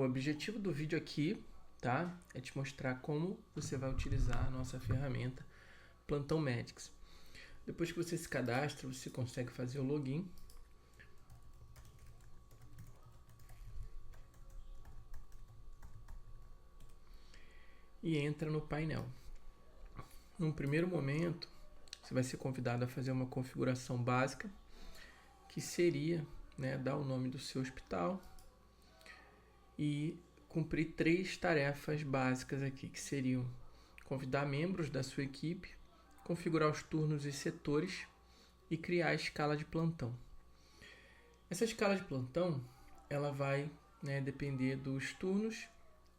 o objetivo do vídeo aqui, tá, é te mostrar como você vai utilizar a nossa ferramenta Plantão Medics. Depois que você se cadastra, você consegue fazer o login. E entra no painel. Num primeiro momento, você vai ser convidado a fazer uma configuração básica, que seria, né, dar o nome do seu hospital e cumprir 3 tarefas básicas aqui, que seriam convidar membros da sua equipe, configurar os turnos e setores e criar a escala de plantão. Essa escala de plantão, ela vai, né, depender dos turnos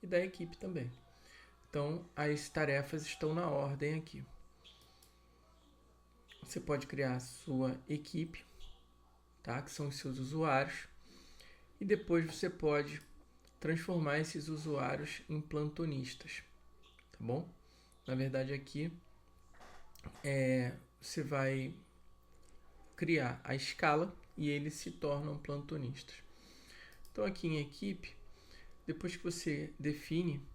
e da equipe também. Então, as tarefas estão na ordem aqui. Você pode criar a sua equipe, tá? Que são os seus usuários. E depois você pode transformar esses usuários em plantonistas, tá bom? Na verdade, aqui você vai criar a escala e eles se tornam plantonistas. Então, aqui em equipe, depois que você define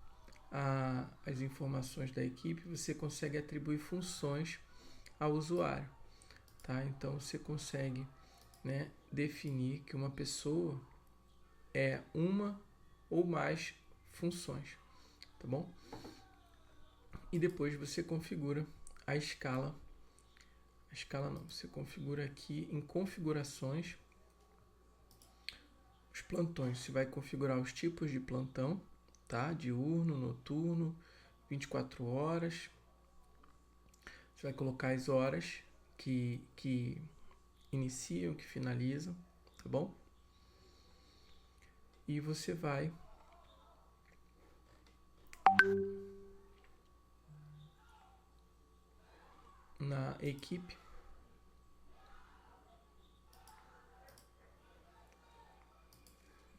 as informações da equipe, você consegue atribuir funções ao usuário, tá? Então você consegue, né, definir que uma pessoa é uma ou mais funções, tá bom? E depois você configura a escala. A escala não, você configura aqui em configurações os plantões. Você vai configurar os tipos de plantão, tá? Diurno, noturno, 24 horas. Você vai colocar as horas que iniciam, que finalizam, tá bom? E você vai na equipe.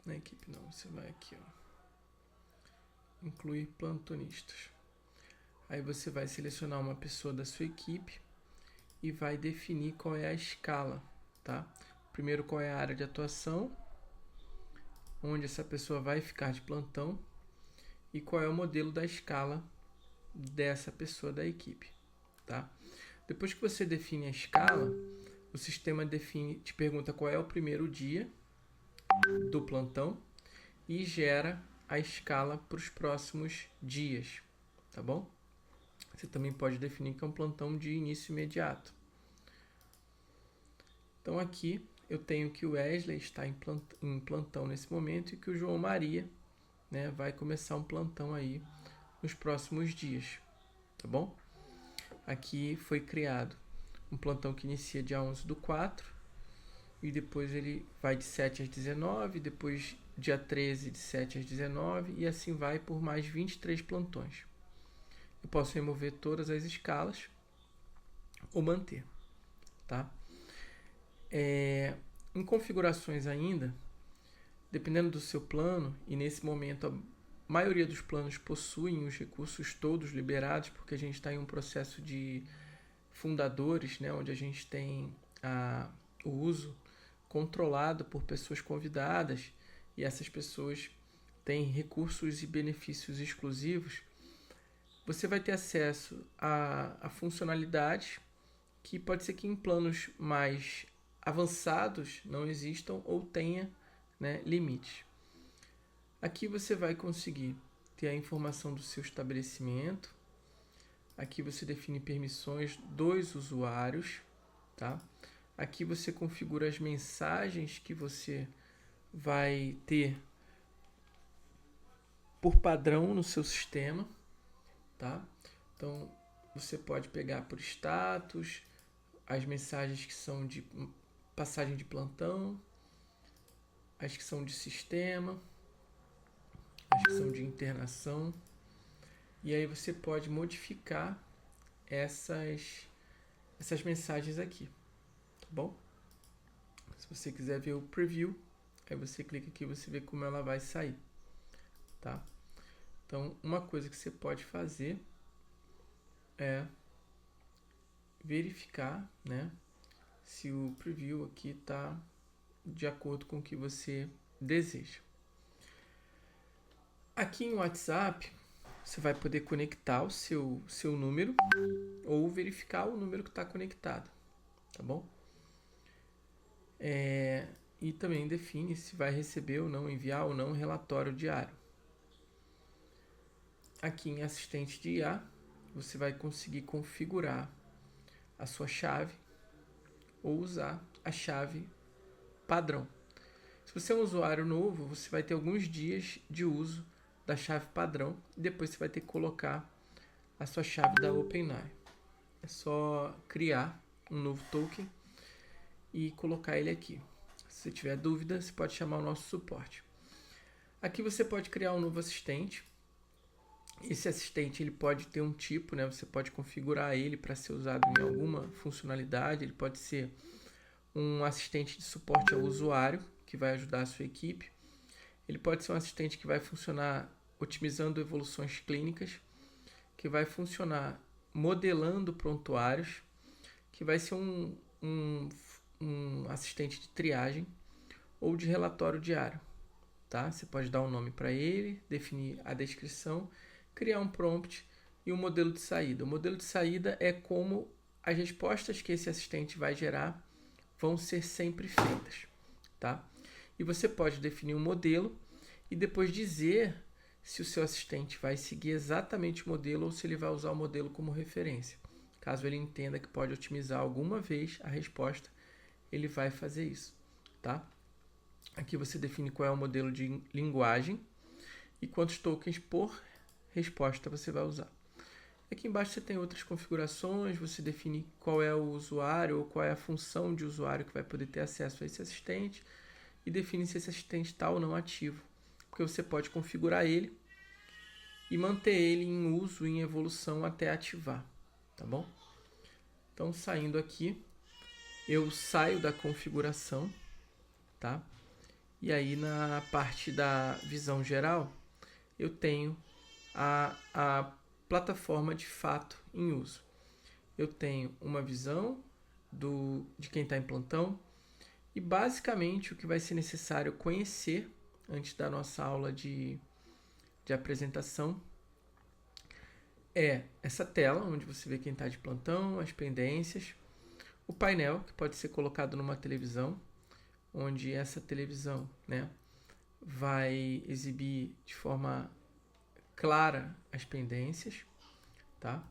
Na equipe não, você vai aqui, ó, incluir plantonistas. Aí você vai selecionar uma pessoa da sua equipe e vai definir qual é a escala, tá? Primeiro, qual é a área de atuação, onde essa pessoa vai ficar de plantão e qual é o modelo da escala dessa pessoa da equipe, tá? Depois que você define a escala, o sistema te pergunta qual é o primeiro dia do plantão e gera a escala para os próximos dias, tá bom? Você também pode definir que é um plantão de início imediato. Então aqui eu tenho que o Wesley está em plantão nesse momento e que o João Maria, né, vai começar um plantão aí nos próximos dias, tá bom? Aqui foi criado um plantão que inicia dia 11/4 e depois ele vai de 7 às 19, depois dia 13 de 7 às 19 e assim vai por mais 23 plantões. Eu posso remover todas as escalas ou manter, tá? Em configurações ainda, dependendo do seu plano, e nesse momento a maioria dos planos possuem os recursos todos liberados, porque a gente está em um processo de fundadores, né, onde a gente tem o uso controlado por pessoas convidadas e essas pessoas têm recursos e benefícios exclusivos. Você vai ter acesso a funcionalidades que pode ser que em planos mais avançados não existam ou tenha, né, limites. Aqui você vai conseguir ter a informação do seu estabelecimento. Aqui você define permissões dos usuários, tá? Aqui você configura as mensagens que você vai ter por padrão no seu sistema, tá? Então você pode pegar por status, as mensagens que são de passagem de plantão, as que são de sistema, as que são de internação. E aí você pode modificar essas mensagens aqui, tá bom? Se você quiser ver o preview, aí você clica aqui e você vê como ela vai sair, tá? Então, uma coisa que você pode fazer é verificar, né, se o preview aqui está de acordo com o que você deseja. Aqui em WhatsApp, você vai poder conectar o seu número ou verificar o número que está conectado, tá bom? E também define se vai receber ou não, enviar ou não relatório diário. Aqui em assistente de IA, você vai conseguir configurar a sua chave ou usar a chave padrão. Se você é um usuário novo, você vai ter alguns dias de uso da chave padrão e depois você vai ter que colocar a sua chave da OpenAI. É só criar um novo token e colocar ele aqui. Se você tiver dúvida, você pode chamar o nosso suporte. Aqui você pode criar um novo assistente. Esse assistente ele pode ter um tipo, né? Você pode configurar ele para ser usado em alguma funcionalidade. Ele pode ser um assistente de suporte ao usuário, que vai ajudar a sua equipe. Ele pode ser um assistente que vai funcionar otimizando evoluções clínicas, que vai funcionar modelando prontuários, que vai ser um assistente de triagem ou de relatório diário. Tá? Você pode dar um nome para ele, definir a descrição, criar um prompt e um modelo de saída. O modelo de saída é como as respostas que esse assistente vai gerar vão ser sempre feitas. Tá? E você pode definir um modelo e depois dizer se o seu assistente vai seguir exatamente o modelo ou se ele vai usar o modelo como referência. Caso ele entenda que pode otimizar alguma vez a resposta, ele vai fazer isso. Tá? Aqui você define qual é o modelo de linguagem e quantos tokens por resposta você vai usar. Aqui embaixo você tem outras configurações, você define qual é o usuário ou qual é a função de usuário que vai poder ter acesso a esse assistente e define se esse assistente está ou não ativo, porque você pode configurar ele e manter ele em uso, em evolução até ativar, tá bom? Então, saindo aqui, eu saio da configuração, tá? E aí na parte da visão geral, eu tenho a plataforma de fato em uso. Eu tenho uma visão de quem está em plantão e basicamente o que vai ser necessário conhecer antes da nossa aula de apresentação é essa tela onde você vê quem está de plantão, as pendências, o painel que pode ser colocado numa televisão, onde essa televisão, né, vai exibir de forma clara as pendências, tá?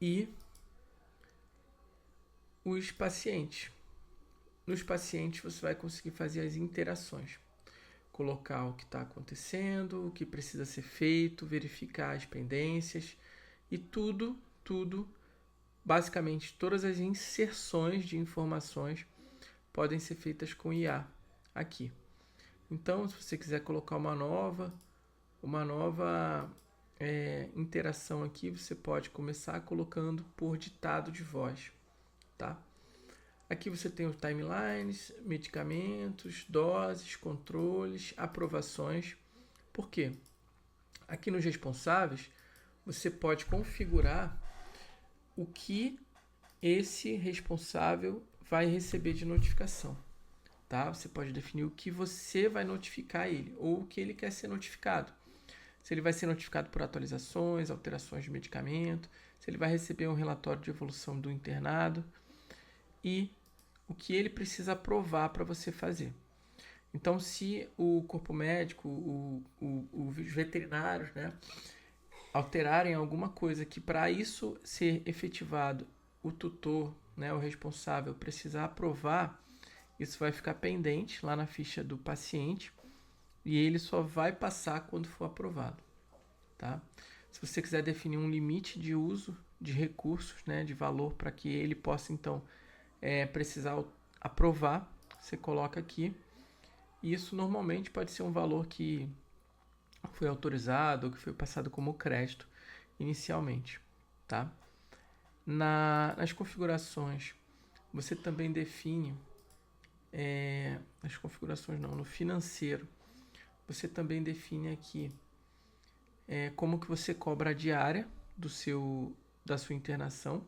E os pacientes. Nos pacientes você vai conseguir fazer as interações, colocar o que está acontecendo, o que precisa ser feito, verificar as pendências e tudo, basicamente todas as inserções de informações podem ser feitas com IA aqui. Então, se você quiser colocar uma nova interação aqui, você pode começar colocando por ditado de voz, tá? Aqui você tem os timelines, medicamentos, doses, controles, aprovações. Por quê? Aqui nos responsáveis, você pode configurar o que esse responsável vai receber de notificação. Tá? Você pode definir o que você vai notificar ele ou o que ele quer ser notificado. Se ele vai ser notificado por atualizações, alterações de medicamento, se ele vai receber um relatório de evolução do internado e o que ele precisa aprovar para você fazer. Então, se o corpo médico, os veterinários, né, alterarem alguma coisa que para isso ser efetivado o tutor, né, o responsável, precisar aprovar, isso vai ficar pendente lá na ficha do paciente e ele só vai passar quando for aprovado. Tá? Se você quiser definir um limite de uso de recursos, né, de valor, para que ele possa, então, precisar aprovar, você coloca aqui. E isso normalmente pode ser um valor que foi autorizado ou que foi passado como crédito inicialmente. Tá? Nas configurações, você também define no financeiro, você também define aqui como que você cobra a diária da sua internação.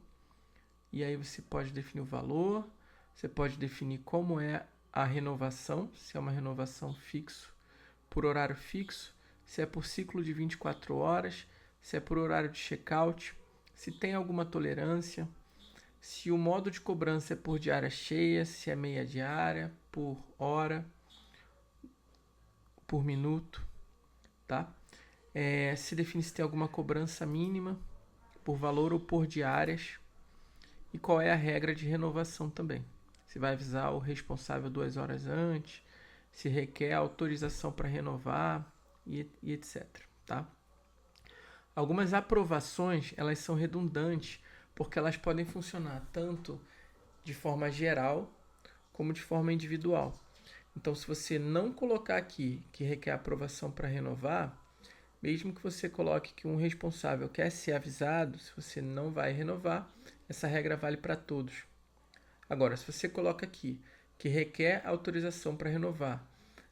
E aí você pode definir o valor, você pode definir como é a renovação, se é uma renovação fixo por horário fixo, se é por ciclo de 24 horas, se é por horário de check-out, se tem alguma tolerância, se o modo de cobrança é por diária cheia, se é meia diária, por hora, por minuto, tá? Se define se tem alguma cobrança mínima, por valor ou por diárias, e qual é a regra de renovação também. Se vai avisar o responsável 2 horas antes, se requer autorização para renovar e etc. Tá? Algumas aprovações elas são redundantes porque elas podem funcionar tanto de forma geral como de forma individual. Então, se você não colocar aqui que requer aprovação para renovar, mesmo que você coloque que um responsável quer ser avisado, se você não vai renovar, essa regra vale para todos. Agora, se você coloca aqui que requer autorização para renovar,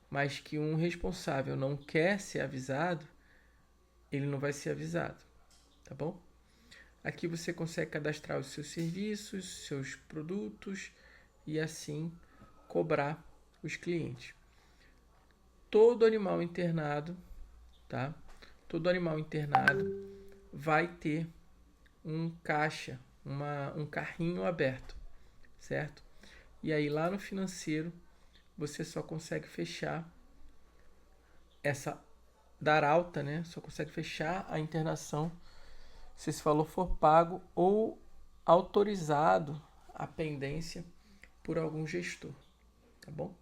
mas que um responsável não quer ser avisado, ele não vai ser avisado, tá bom? Aqui você consegue cadastrar os seus serviços, seus produtos e assim cobrar os clientes. Todo animal internado, tá? Todo animal internado vai ter um caixa, um carrinho aberto, certo? E aí lá no financeiro você só consegue fechar dar alta, né? Só consegue fechar a internação se esse valor for pago ou autorizado a pendência por algum gestor, tá bom?